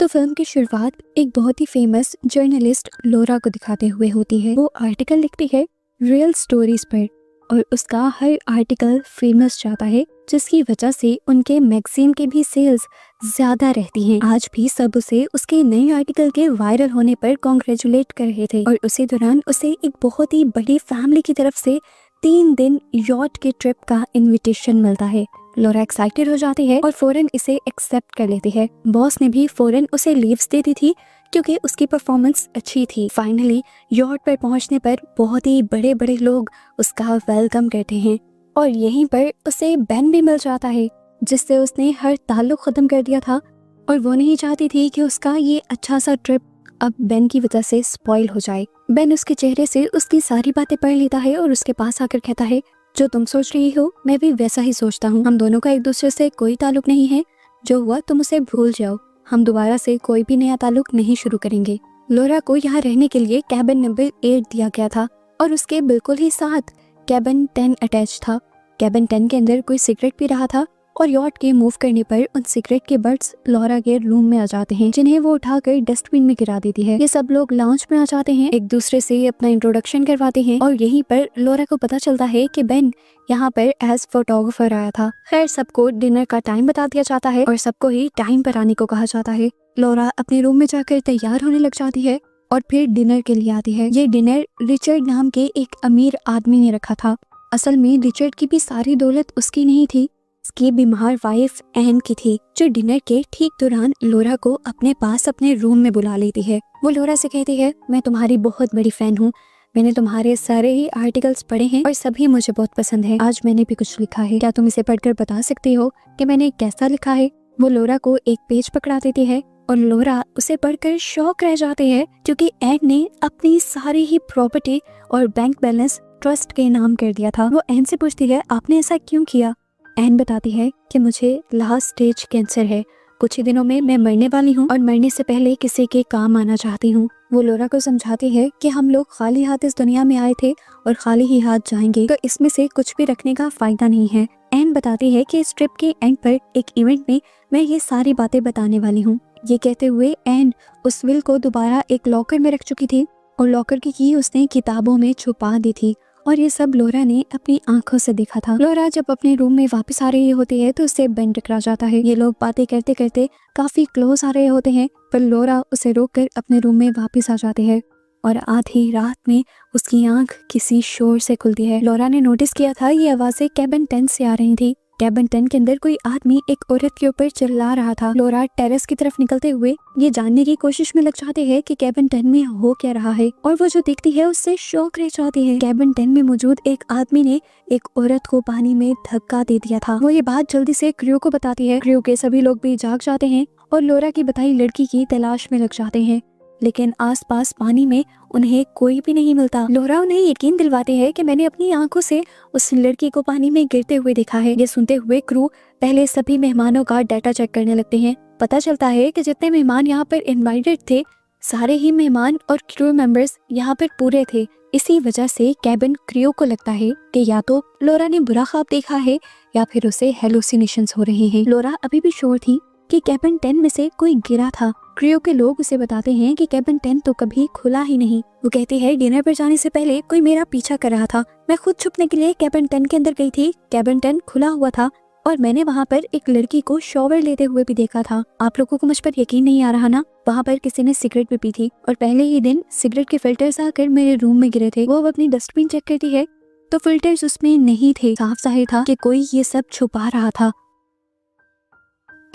तो फिल्म की शुरुआत एक बहुत ही फेमस जर्नलिस्ट लोरा को दिखाते हुए होती है। वो आर्टिकल लिखती है रियल स्टोरीज पर और उसका हर आर्टिकल फेमस जाता है, जिसकी वजह से उनके मैगजीन के भी सेल्स ज्यादा रहती हैं। आज भी सब उसे उसके नए आर्टिकल के वायरल होने पर कॉन्ग्रेचुलेट कर रहे थे और उसी दौरान उसे एक बहुत ही बड़ी फैमिली की तरफ से 3 दिन यॉट के ट्रिप का इनविटेशन मिलता है। लोरा एक्साइटेड हो जाती है और फौरन इसे एक्सेप्ट कर लेती है। बॉस ने भी फौरन उसे लीव्स दे दी थी क्योंकि उसकी परफॉर्मेंस अच्छी थी। फाइनली यॉट पर पहुंचने पर बहुत ही बड़े बड़े लोग उसका वेलकम करते हैं और यहीं पर उसे बेन भी मिल जाता है, जिससे उसने हर ताल्लुक खत्म कर दिया था और वो नहीं चाहती थी कि उसका ये अच्छा सा ट्रिप अब बेन की वजह से स्पॉइल हो जाए। बेन उसके चेहरे से उसकी सारी बातें पढ़ लेता है और उसके पास आकर कहता है, जो तुम सोच रही हो मैं भी वैसा ही सोचता हूँ। हम दोनों का एक दूसरे से कोई ताल्लुक नहीं है, जो हुआ तुम उसे भूल जाओ। हम दोबारा से कोई भी नया ताल्लुक नहीं शुरू करेंगे। लोरा को यहाँ रहने के लिए कैबिन नंबर 8 दिया गया था और उसके बिल्कुल ही साथ कैबिन 10 अटैच था। कैबिन 10 के अंदर कोई सिगरेट पी रहा था और यॉट के मूव करने पर उन सिगरेट के बट्स लोरा के रूम में आ जाते हैं, जिन्हें वो उठाकर डस्टबिन में गिरा देती है। ये सब लोग लाउंज में आ जाते हैं, एक दूसरे से अपना इंट्रोडक्शन करवाते हैं और यहीं पर लोरा को पता चलता है कि बेन यहाँ पर एज फोटोग्राफर आया था। खैर, सबको डिनर का टाइम बता दिया जाता है और सबको ही टाइम पर आने को कहा जाता है। लोरा अपने रूम में जाकर तैयार होने लग जाती है और फिर डिनर के लिए आती है। ये डिनर रिचर्ड नाम के एक अमीर आदमी ने रखा था। असल में रिचर्ड की भी सारी दौलत उसकी नहीं थी, उसकी बीमार वाइफ एन की थी, जो डिनर के ठीक दौरान लोरा को अपने पास अपने रूम में बुला लेती है। वो लोरा से कहती है, मैं तुम्हारी बहुत बड़ी फैन हूँ, मैंने तुम्हारे सारे ही आर्टिकल्स पढ़े हैं और सभी मुझे बहुत पसंद है। आज मैंने भी कुछ लिखा है, क्या तुम इसे पढ़कर बता सकती हो कि मैंने कैसा लिखा है? वो लोरा को एक पेज पकड़ा देती है और लोरा उसे पढ़कर शॉक रह जाती है, क्योंकि एन ने अपनी सारी ही प्रॉपर्टी और बैंक बैलेंस ट्रस्ट के नाम कर दिया था। वो एन से पूछती है, आपने ऐसा क्यों किया? एन बताती है कि मुझे लास्ट स्टेज कैंसर है, कुछ ही दिनों में मैं मरने वाली हूँ और मरने से पहले किसी के काम आना चाहती हूँ। वो लोरा को समझाती है कि हम लोग खाली हाथ इस दुनिया में आए थे और खाली ही हाथ जाएंगे, तो इसमें से कुछ भी रखने का फायदा नहीं है। एन बताती है कि इस ट्रिप के एंड पर एक इवेंट में मैं ये सारी बातें बताने वाली हूँ। ये कहते हुए एन उस विल को दोबारा एक लॉकर में रख चुकी थी और लॉकर की की उसने किताबों में छुपा दी थी और ये सब लोरा ने अपनी आंखों से देखा था। लोरा जब अपने रूम में वापस आ रही होती है तो उससे बेन टकरा जाता है। ये लोग बातें करते करते काफी क्लोज आ रहे होते हैं, पर लोरा उसे रोककर अपने रूम में वापस आ जाते हैं और आधी रात में उसकी आंख किसी शोर से खुलती है। लोरा ने नोटिस किया था ये आवाजें कैबिन 10 से आ रही थी। कैबिन 10 के अंदर कोई आदमी एक औरत के ऊपर चिल्ला रहा था। लोरा टेरेस की तरफ निकलते हुए ये जानने की कोशिश में लग जाते हैं कि कैबिन 10 में हो क्या रहा है, और वो जो देखती है उससे शॉक रह जाती है। कैबिन 10 में मौजूद एक आदमी ने एक औरत को पानी में धक्का दे दिया था। वो ये बात जल्दी से क्रू को बताती है। क्रू के सभी लोग भी जाग जाते हैं और लोरा की बताई लड़की की तलाश में लग जाते हैं, लेकिन आसपास पानी में उन्हें कोई भी नहीं मिलता। लोरा उन्हें यकीन दिलवाती है कि मैंने अपनी आंखों से उस लड़की को पानी में गिरते हुए देखा है। ये सुनते हुए क्रू पहले सभी मेहमानों का डाटा चेक करने लगते हैं। पता चलता है कि जितने मेहमान यहाँ पर इनवाइटेड थे, सारे ही मेहमान और क्रू मेंबर्स यहाँ पर पूरे थे। इसी वजह से कैबिन क्रू को लगता है कि या तो लोरा ने बुरा ख्वाब देखा है या फिर उसे हेलुसिनेशंस हो रहे हैं। लोरा अभी भी श्योर थी कि कैबिन 10 में से कोई गिरा था। क्रू के लोग उसे बताते हैं कि कैबिन 10 तो कभी खुला ही नहीं। वो कहती है, डिनर पर जाने से पहले कोई मेरा पीछा कर रहा था, मैं खुद छुपने के लिए कैबिन 10 के अंदर गई थी। कैबिन 10 खुला हुआ था और मैंने वहाँ पर एक लड़की को शॉवर लेते हुए भी देखा था। आप लोगों को मुझ पर यकीन नहीं आ रहा ना? वहाँ पर किसी ने सिगरेट भी पी थी और पहले ही दिन सिगरेट के फिल्टर्स आकर मेरे रूम में गिरे थे। वो अब अपनी डस्टबिन चेक करती है तो फिल्टर्स उसमें नहीं थे। साफ जाहिर था कि कोई ये सब छुपा रहा था।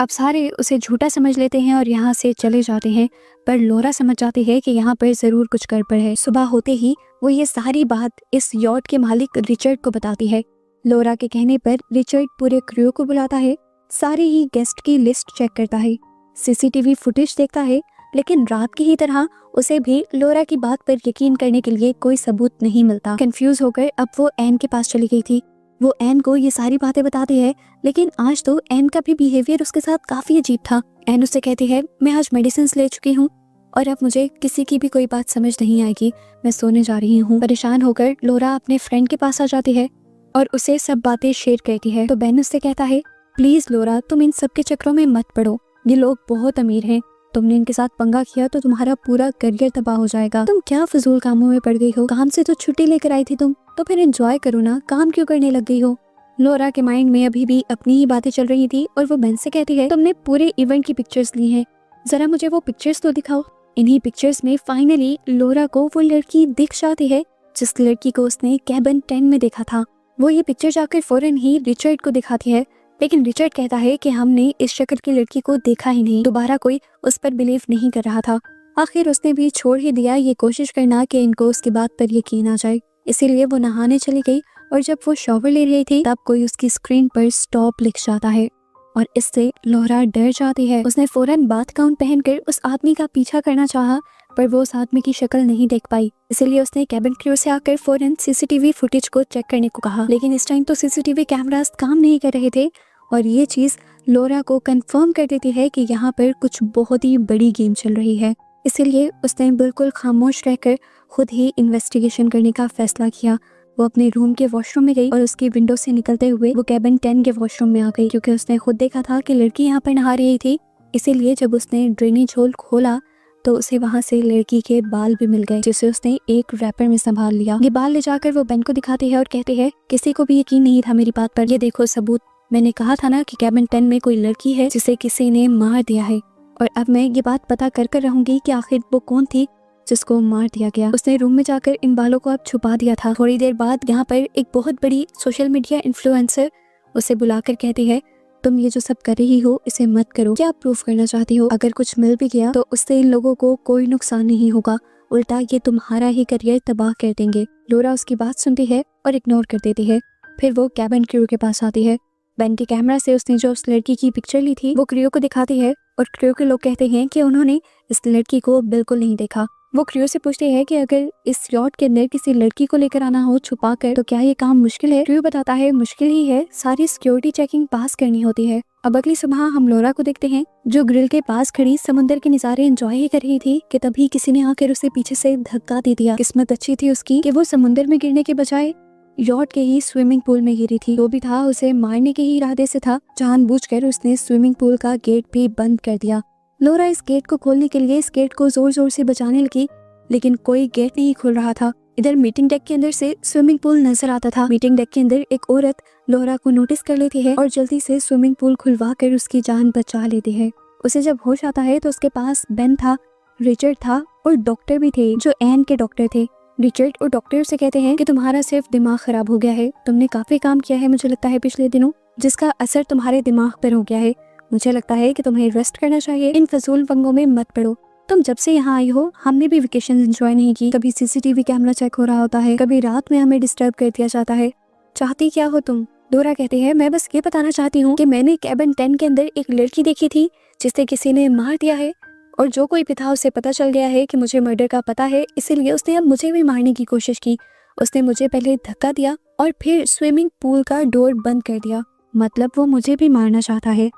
अब सारे उसे झूठा समझ लेते हैं और यहाँ से चले जाते हैं, पर लोरा समझ जाती है कि यहाँ पर जरूर कुछ गड़बड़ है। सुबह होते ही वो ये सारी बात इस यॉट के मालिक रिचर्ड को बताती है। लोरा के कहने पर रिचर्ड पूरे क्रू को बुलाता है, सारे ही गेस्ट की लिस्ट चेक करता है, सीसीटीवी फुटेज देखता है, लेकिन रात की ही तरह उसे भी लोरा की बात पर यकीन करने के लिए कोई सबूत नहीं मिलता। कंफ्यूज होकर अब वो एन के पास चली गई थी। वो एन को ये सारी बातें बताती है, लेकिन आज तो एन का भी बिहेवियर उसके साथ काफी अजीब था। एन उससे कहती है, मैं आज मेडिसिन ले चुकी हूँ और अब मुझे किसी की भी कोई बात समझ नहीं आएगी, मैं सोने जा रही हूँ। परेशान होकर लोरा अपने फ्रेंड के पास आ जाती है और उसे सब बातें शेयर करती है। तो बेन उससे कहता है, प्लीज लोरा, तुम इन सब के चक्रों में मत पड़ो, ये लोग बहुत अमीर हैं, तुमने इनके साथ पंगा किया तो तुम्हारा पूरा करियर तबाह हो जाएगा। तुम क्या फजूल कामों में पड़ गई हो? काम से तो छुट्टी लेकर आई थी तुम, तो फिर एंजॉय करो ना, काम क्यों करने लग गई हो? लोरा के माइंड में अभी भी अपनी ही बातें चल रही थी और वो बेन से कहती है, तुमने पूरे इवेंट की पिक्चर्स ली हैं, जरा मुझे वो पिक्चर्स तो दिखाओ। इन्हीं पिक्चर्स में फाइनली लोरा को वो लड़की दिख जाती है जिस लड़की को उसने कैबिन 10 में देखा था। वो ये पिक्चर जाकर फौरन ही रिचर्ड को दिखाती है, लेकिन रिचर्ड कहता है कि हमने इस शक्ल की लड़की को देखा ही नहीं। दोबारा कोई उस पर बिलीव नहीं कर रहा था। आखिर उसने भी छोड़ ही दिया ये कोशिश करना कि इनको उसकी बात पर यकीन आ जाए। इसीलिए वो नहाने चली गई और जब वो शॉवर ले रही थी तब कोई उसकी स्क्रीन पर स्टॉप लिख जाता है और इससे लोरा डर जाती है। उसने फौरन बाथ गाउन पहनकर उस आदमी का पीछा करना चाहा, पर वो उस आदमी की शक्ल नहीं देख पाई। इसीलिए उसने कैबिन क्रू से आकर फौरन सीसीटीवी फुटेज को चेक करने को कहा, लेकिन इस टाइम तो सीसीटीवी कैमरास काम नहीं कर रहे थे और ये चीज लोरा को कंफर्म कर देती है कि यहाँ पर कुछ बहुत ही बड़ी गेम चल रही है। इसीलिए उसने बिल्कुल खामोश रहकर खुद ही इन्वेस्टिगेशन करने का फैसला किया। वो अपने रूम के वॉशरूम में गई और उसकी विंडो से निकलते हुए वो कैबिन 10 के वॉशरूम में आ गई, क्योंकि उसने खुद देखा था कि लड़की यहाँ पर नहा रही थी। इसीलिए जब उसने ड्रेनेज होल खोला तो उसे वहाँ से लड़की के बाल भी मिल गए, जिसे उसने एक रैपर में संभाल लिया। ये बाल ले जाकर वो बेन को दिखाती है और कहती है, किसी को भी यकीन नहीं था मेरी बात पर, ये देखो सबूत। मैंने कहा था ना कि कैबिन 10 में कोई लड़की है जिसे किसी ने मार दिया है, और अब मैं ये बात पता कर रहूंगी कि आखिर वो कौन थी जिसको मार दिया गया। उसने रूम में जाकर इन बालों को अब छुपा दिया था। थोड़ी देर बाद यहाँ पर एक बहुत बड़ी सोशल मीडिया इन्फ्लुएंसर उसे बुलाकर कहती है, तुम ये जो सब कर रही हो इसे मत करो। क्या प्रूफ करना चाहती हो? अगर कुछ मिल भी गया तो उससे इन लोगों को कोई नुकसान नहीं होगा, उल्टा ये तुम्हारा ही करियर तबाह कर देंगे। लोरा उसकी बात सुनती है और इग्नोर कर देती है। फिर वो कैबिन क्रू के पास आती है। बेन के कैमरा से उसने जो उस लड़की की पिक्चर ली थी वो क्रू को दिखाती है और क्रू के लोग कहते हैं कि उन्होंने इस लड़की को बिल्कुल नहीं देखा। वो क्रू से पूछते हैं कि अगर इस यॉट के अंदर किसी लड़की को लेकर आना हो छुपा कर तो क्या ये काम मुश्किल है? क्रू बताता है मुश्किल ही है, सारी सिक्योरिटी चेकिंग पास करनी होती है। अब अगली सुबह हम लोरा को देखते हैं जो ग्रिल के पास खड़ी समुद्र के नजारे एंजॉय ही कर रही थी कि तभी किसी ने आकर उसे पीछे से धक्का दे दिया। किस्मत अच्छी थी उसकी कि वो समुद्र में गिरने के बजाय यॉट के ही स्विमिंग पूल में गिरी थी। वो भी था उसे मारने के ही इरादे से था। जानबूझकर उसने स्विमिंग पूल का गेट भी बंद कर दिया। लोरा इस गेट को खोलने के लिए इस गेट को जोर जोर से बजाने लगी, लेकिन कोई गेट नहीं खुल रहा था। इधर मीटिंग डेक के अंदर से स्विमिंग पूल नजर आता था। मीटिंग डेक के अंदर एक औरत लोरा को नोटिस कर लेती है और जल्दी से स्विमिंग पूल खुलवा कर उसकी जान बचा लेती है। उसे जब होश आता है तो उसके पास बेन था, रिचर्ड था और डॉक्टर भी थे जो एन के डॉक्टर थे। रिचर्ड और डॉक्टर से कहते हैं कि तुम्हारा सिर्फ दिमाग खराब हो गया है, तुमने काफी काम किया है मुझे लगता है पिछले दिनों, जिसका असर तुम्हारे दिमाग पर हो गया है। मुझे लगता है कि तुम्हें रेस्ट करना चाहिए, इन फजूल पंगों में मत पड़ो। तुम जब से यहाँ आई हो हमने भी वेकेशन एंजॉय नहीं की। कभी सीसीटीवी कैमरा चेक हो रहा होता है, कभी रात में हमें डिस्टर्ब कर दिया जाता है। चाहती क्या हो तुम? लोरा कहती है, मैं बस ये बताना चाहती हूँ कि मैंने कैबिन 10 के अंदर एक लड़की देखी थी जिसे किसी ने मार दिया है, और जो कोई भी था उसे पता चल गया है कि मुझे मर्डर का पता है, इसीलिए उसने अब मुझे भी मारने की कोशिश की। उसने मुझे पहले धक्का दिया और फिर स्विमिंग पूल का डोर बंद कर दिया। मतलब वो मुझे भी मारना चाहता है।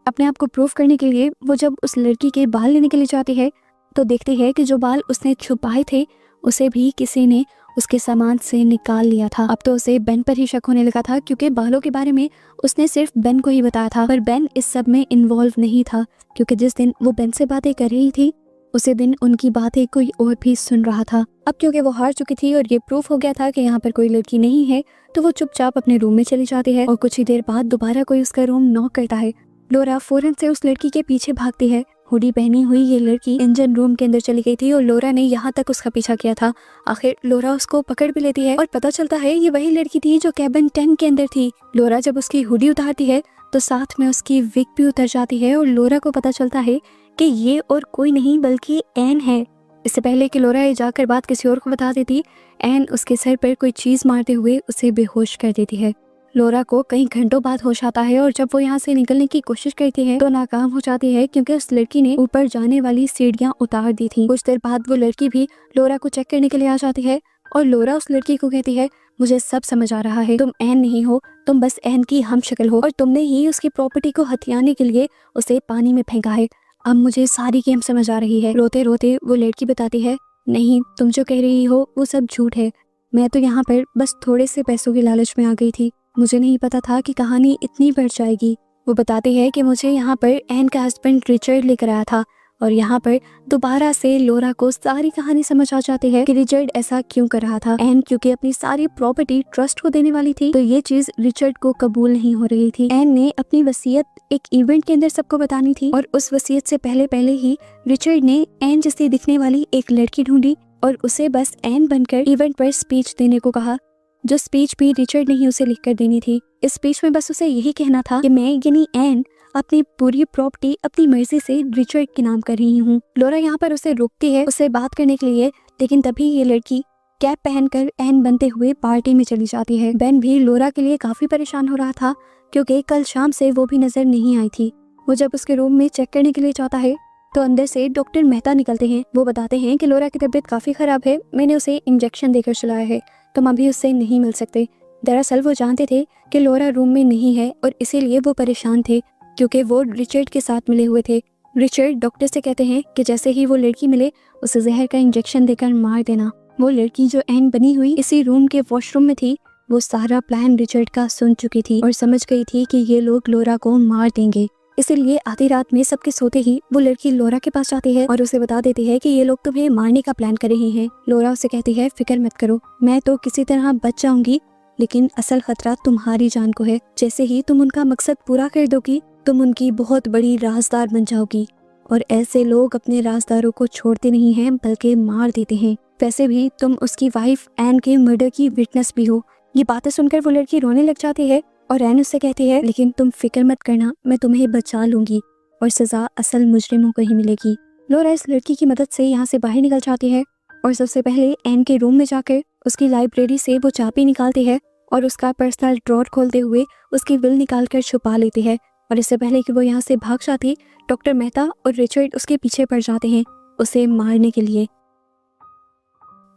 अपने आप को प्रूफ करने के लिए वो जब उस लड़की के बाल लेने के लिए जाती है तो देखती है कि जो बाल उसने छुपाए थे उसे भी किसी ने उसके सामान से निकाल लिया था। अब तो उसे बेन पर ही शक होने लगा था, क्योंकि बालों के बारे में उसने सिर्फ बेन को ही बताया था, पर बेन इस सब में इन्वॉल्व नहीं था, क्योंकि जिस दिन वो बेन से बातें कर रही थी उसी दिन उनकी बातें कोई और भी सुन रहा था। अब क्योंकि वो हार चुकी थी और ये प्रूफ हो गया था कि यहाँ पर कोई लड़की नहीं है, तो वो चुपचाप अपने रूम में चली जाती है और कुछ ही देर बाद दोबारा कोई उसका रूम नॉक करता है। लोरा फौरन से उस लड़की के पीछे भागती है। हुडी पहनी हुई ये लड़की इंजन रूम के अंदर चली गई थी और लोरा ने यहाँ तक उसका पीछा किया था। आखिर लोरा उसको पकड़ भी लेती है और पता चलता है ये वही लड़की थी जो कैबिन 10 के अंदर थी। लोरा जब उसकी हुडी उतारती है तो साथ में उसकी विग भी उतर जाती है और लोरा को पता चलता है कि ये और कोई नहीं बल्कि एन है। इससे पहले कि लोरा ये जाकर बात किसी और को बता देती, एन उसके सर पर कोई चीज मारते हुए उसे बेहोश कर देती है। लोरा को कई घंटों बाद होश आता है और जब वो यहाँ से निकलने की कोशिश करती है तो नाकाम हो जाती है, क्योंकि उस लड़की ने ऊपर जाने वाली सीढ़ियाँ उतार दी थी। कुछ देर बाद वो लड़की भी लोरा को चेक करने के लिए आ जाती है और लोरा उस लड़की को कहती है, मुझे सब समझ आ रहा है, तुम एन नहीं हो, तुम बस एन की हम शक्ल हो और तुमने ही उसकी प्रॉपर्टी को हथियाने के लिए उसे पानी में फेंका है। अब मुझे सारी गेम समझ आ रही है। रोते रोते वो लड़की बताती है, नहीं, तुम जो कह रही हो वो सब झूठ है। मैं तो यहाँ पर बस थोड़े से पैसों की लालच में आ गई थी। मुझे नहीं पता था कि कहानी इतनी बढ़ जाएगी। वो बताती है कि मुझे यहाँ पर एन का हस्बैंड रिचर्ड लेकर आया था और यहाँ पर दोबारा से लोरा को सारी कहानी समझ आ जाती है कि रिचर्ड ऐसा क्यों कर रहा था। एन क्योंकि अपनी सारी प्रॉपर्टी ट्रस्ट को देने वाली थी, तो ये चीज रिचर्ड को कबूल नहीं हो रही थी। एन ने अपनी वसीयत एक इवेंट के अंदर सबको बतानी थी और उस वसीयत से पहले ही रिचर्ड ने एन जैसी दिखने वाली एक लड़की ढूंढी और उसे बस एन बनकर इवेंट पर स्पीच देने को कहा, जो स्पीच भी रिचर्ड ने ही उसे लिखकर देनी थी। इस स्पीच में बस उसे यही कहना था कि मैं यानी एन अपनी पूरी प्रॉपर्टी अपनी मर्जी से रिचर्ड के नाम कर रही हूँ। लोरा यहाँ पर उसे रोकती है उससे बात करने के लिए, लेकिन तभी ये लड़की कैप पहनकर एन बनते हुए पार्टी में चली जाती है। बेन भी लोरा के लिए काफी परेशान हो रहा था क्योंकि कल शाम से वो भी नजर नहीं आई थी। वो जब उसके रूम में चेक करने के लिए जाता है तो अंदर से डॉक्टर मेहता निकलते हैं। वो बताते हैं कि लोरा की तबीयत काफी खराब है, मैंने उसे इंजेक्शन देकर चलाया है, तुम अभी उससे नहीं मिल सकते। दरअसल वो जानते थे कि लोरा रूम में नहीं है और इसीलिए वो परेशान थे क्योंकि वो रिचर्ड के साथ मिले हुए थे। रिचर्ड डॉक्टर से कहते हैं कि जैसे ही वो लड़की मिले उसे जहर का इंजेक्शन देकर मार देना। वो लड़की जो एन बनी हुई इसी रूम के वॉशरूम में थी, वो सारा प्लान रिचर्ड का सुन चुकी थी और समझ गई थी कि ये लोग लोरा को मार देंगे। इसीलिए आधी रात में सबके सोते ही वो लड़की लोरा के पास जाती है और उसे बता देती है कि ये लोग तुम्हें मारने का प्लान कर रहे हैं। लोरा उसे कहती है फिक्र मत करो, मैं तो किसी तरह बच जाऊंगी, लेकिन असल खतरा तुम्हारी जान को है। जैसे ही तुम उनका मकसद पूरा कर दोगी तुम उनकी बहुत बड़ी राजदार बन जाओगी और ऐसे लोग अपने राजदारों को छोड़ते नहीं हैं बल्कि मार देते हैं। वैसे भी तुम उसकी वाइफ एन के मर्डर की विटनेस भी हो। ये बातें सुनकर वो लड़की रोने लग जाती है और एन उससे कहती है लेकिन तुम फिक्र मत करना, मैं तुम्हें बचा लूंगी और सजा असल मुजरिमों को ही मिलेगी। लोरा इस लड़की की मदद से यहाँ से बाहर निकल जाती है और सबसे पहले एन के रूम में जाकर उसकी लाइब्रेरी से वो चाबी निकालती है और उसका पर्सनल ड्रॉर खोलते हुए उसकी विल निकाल कर छुपा लेती है। और इससे पहले कि वो यहाँ से भाग जाती, डॉक्टर मेहता और रिचर्ड उसके पीछे पड़ जाते हैं उसे मारने के लिए।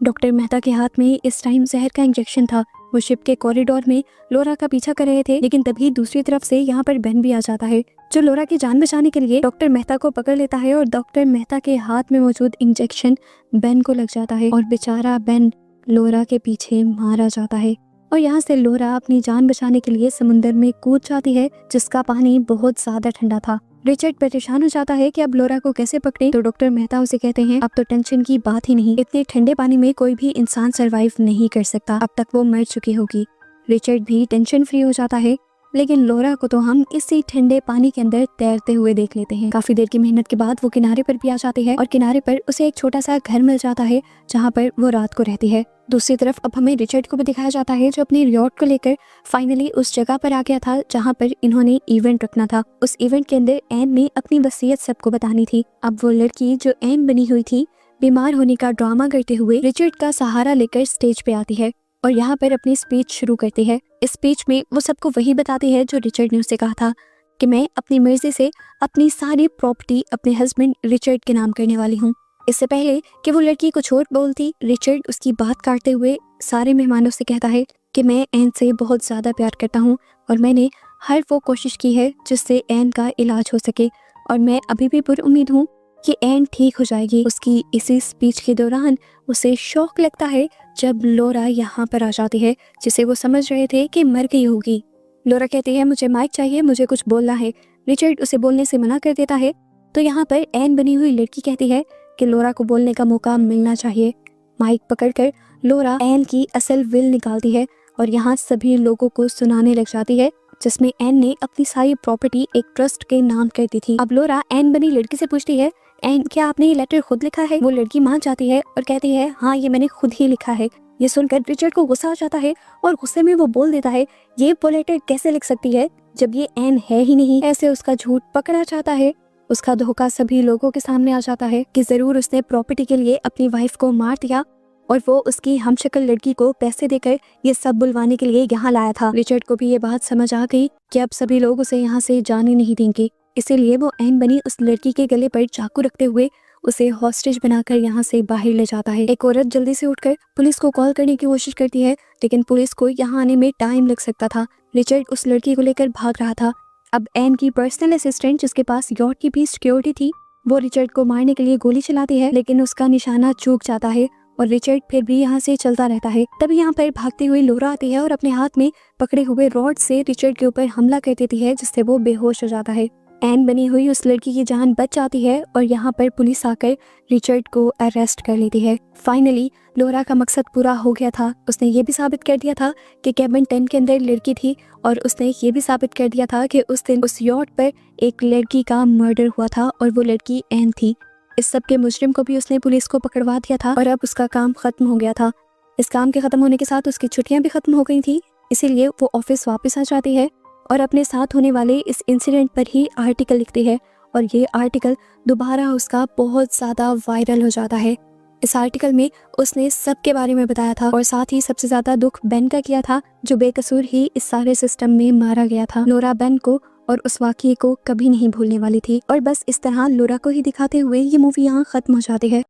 डॉक्टर मेहता के हाथ में इस टाइम जहर का इंजेक्शन था। वो शिप के कॉरिडोर में लोरा का पीछा कर रहे थे, लेकिन तभी दूसरी तरफ से यहाँ पर बेन भी आ जाता है जो लोरा की जान बचाने के लिए डॉक्टर मेहता को पकड़ लेता है और डॉक्टर मेहता के हाथ में मौजूद इंजेक्शन बेन को लग जाता है और बेचारा बेन लोरा के पीछे मारा जाता है। और यहाँ से लोरा अपनी जान बचाने के लिए समुंदर में कूद जाती है जिसका पानी बहुत ज्यादा ठंडा था। रिचर्ड परेशान हो जाता है कि अब लोरा को कैसे पकड़े, तो डॉक्टर मेहता उसे कहते हैं अब तो टेंशन की बात ही नहीं, इतने ठंडे पानी में कोई भी इंसान सरवाइव नहीं कर सकता, अब तक वो मर चुकी होगी। रिचर्ड भी टेंशन फ्री हो जाता है, लेकिन लोरा को तो हम इसी ठंडे पानी के अंदर तैरते हुए देख लेते हैं। काफी देर की मेहनत के बाद वो किनारे पर भी आ जाती है और किनारे पर उसे एक छोटा सा घर मिल जाता है जहाँ पर वो रात को रहती है। दूसरी तरफ अब हमें रिचर्ड को भी दिखाया जाता है जो अपनी यॉट को लेकर फाइनली उस जगह पर आ गया था जहाँ पर इन्होंने इवेंट रखना था। उस इवेंट के अंदर एन ने अपनी वसीयत सबको बतानी थी। अब वो लड़की जो एन बनी हुई थी बीमार होने का ड्रामा करते हुए रिचर्ड का सहारा लेकर स्टेज पे आती है और यहाँ पर अपनी स्पीच शुरू करती है। इस स्पीच में वो सबको वही बताती है जो रिचर्ड ने उसे कहा था कि मैं अपनी मर्जी से अपनी सारी प्रॉपर्टी अपने हस्बैंड रिचर्ड के नाम करने वाली हूँ। इससे पहले कि वो लड़की कुछ और बोलती, रिचर्ड उसकी बात काटते हुए सारे मेहमानों से कहता है कि मैं एन से बहुत ज़्यादा प्यार करता हूँ और मैंने हर वो कोशिश की है जिससे एन का इलाज हो सके और मैं अभी भी पुरउम्मीद हूँ कि एन ठीक हो जाएगी। उसकी इसी स्पीच के दौरान उसे शौक लगता है जब लोरा यहाँ पर आ जाती है जिसे वो समझ रहे थे कि मर गई होगी। लोरा कहती है मुझे माइक चाहिए, मुझे कुछ बोलना है। रिचर्ड उसे बोलने से मना कर देता है तो यहाँ पर एन बनी हुई लड़की कहती है कि लोरा को बोलने का मौका मिलना चाहिए। माइक पकड़कर लोरा एन की असल विल निकालती है और यहाँ सभी लोगों को सुनाने लग जाती है जिसमें एन ने अपनी सारी प्रॉपर्टी एक ट्रस्ट के नाम कर दी थी। अब लोरा एन बनी लड़की से पूछती है एन क्या आपने ये लेटर खुद लिखा है? वो लड़की मान जाती है और कहती है हाँ ये मैंने खुद ही लिखा है। ये सुनकर रिचर्ड को गुस्सा आ जाता है और गुस्से में वो बोल देता है ये वो लेटर कैसे लिख सकती है जब ये एन है ही नहीं। ऐसे उसका झूठ पकड़ा जाता है। उसका धोखा सभी लोगों के सामने आ जाता है कि जरूर उसने प्रॉपर्टी के लिए अपनी वाइफ को मार दिया और वो उसकी हमशक्ल लड़की को पैसे देकर ये सब बुलवाने के लिए यहाँ लाया था। रिचर्ड को भी ये बात समझ आ गई कि अब सभी लोग उसे यहाँ से जाने नहीं देंगे, इसीलिए वो एन बनी उस लड़की के गले पर चाकू रखते हुए उसे हॉस्टेज बनाकर यहाँ से बाहर ले जाता है। एक औरत जल्दी से उठकर पुलिस को कॉल करने की कोशिश करती है, लेकिन पुलिस को यहाँ आने में टाइम लग सकता था। रिचर्ड उस लड़की को लेकर भाग रहा था। अब एन की पर्सनल असिस्टेंट जिसके पास यॉट की भी सिक्योरिटी थी, वो रिचर्ड को मारने के लिए गोली चलाती है, लेकिन उसका निशाना चूक जाता है और रिचर्ड फिर भी यहाँ से चलता रहता है। तभी यहाँ पर भागती हुई लोरा आती है और अपने हाथ में पकड़े हुए रॉड से रिचर्ड के ऊपर हमला कर देती है, जिससे वो बेहोश हो जाता है। एन बनी हुई उस लड़की की जान बच जाती है और यहाँ पर पुलिस आकर रिचर्ड को अरेस्ट कर लेती है। फाइनली लोरा का मकसद पूरा हो गया था। उसने ये भी साबित कर दिया था कि केबिन 10 के अंदर लड़की थी और उसने ये भी साबित कर दिया था कि उस दिन उस यॉट पर एक लड़की का मर्डर हुआ था और वो लड़की एन थी। इस सब के मुजरिम को भी उसने पुलिस को पकड़वा दिया था और अब उसका काम खत्म हो गया था। इस काम के खत्म होने के साथ उसकी छुट्टियां भी खत्म हो गई थी, इसीलिए वो ऑफिस वापस आ जाती है और अपने साथ होने वाले इस इंसिडेंट पर ही आर्टिकल लिखती है और ये आर्टिकल दोबारा उसका बहुत ज़्यादा वायरल हो जाता है। इस आर्टिकल में उसने सबके बारे में बताया था और साथ ही सबसे ज़्यादा दुख बेन का किया था, जो बेकसूर ही इस सारे सिस्टम में मारा गया था। लोरा बेन को और उस वाक़ये को कभी नहीं भूलने वाली थी और बस इस तरह लोरा को ही दिखाते हुए ये मूवी यहाँ ख़त्म हो जाती है।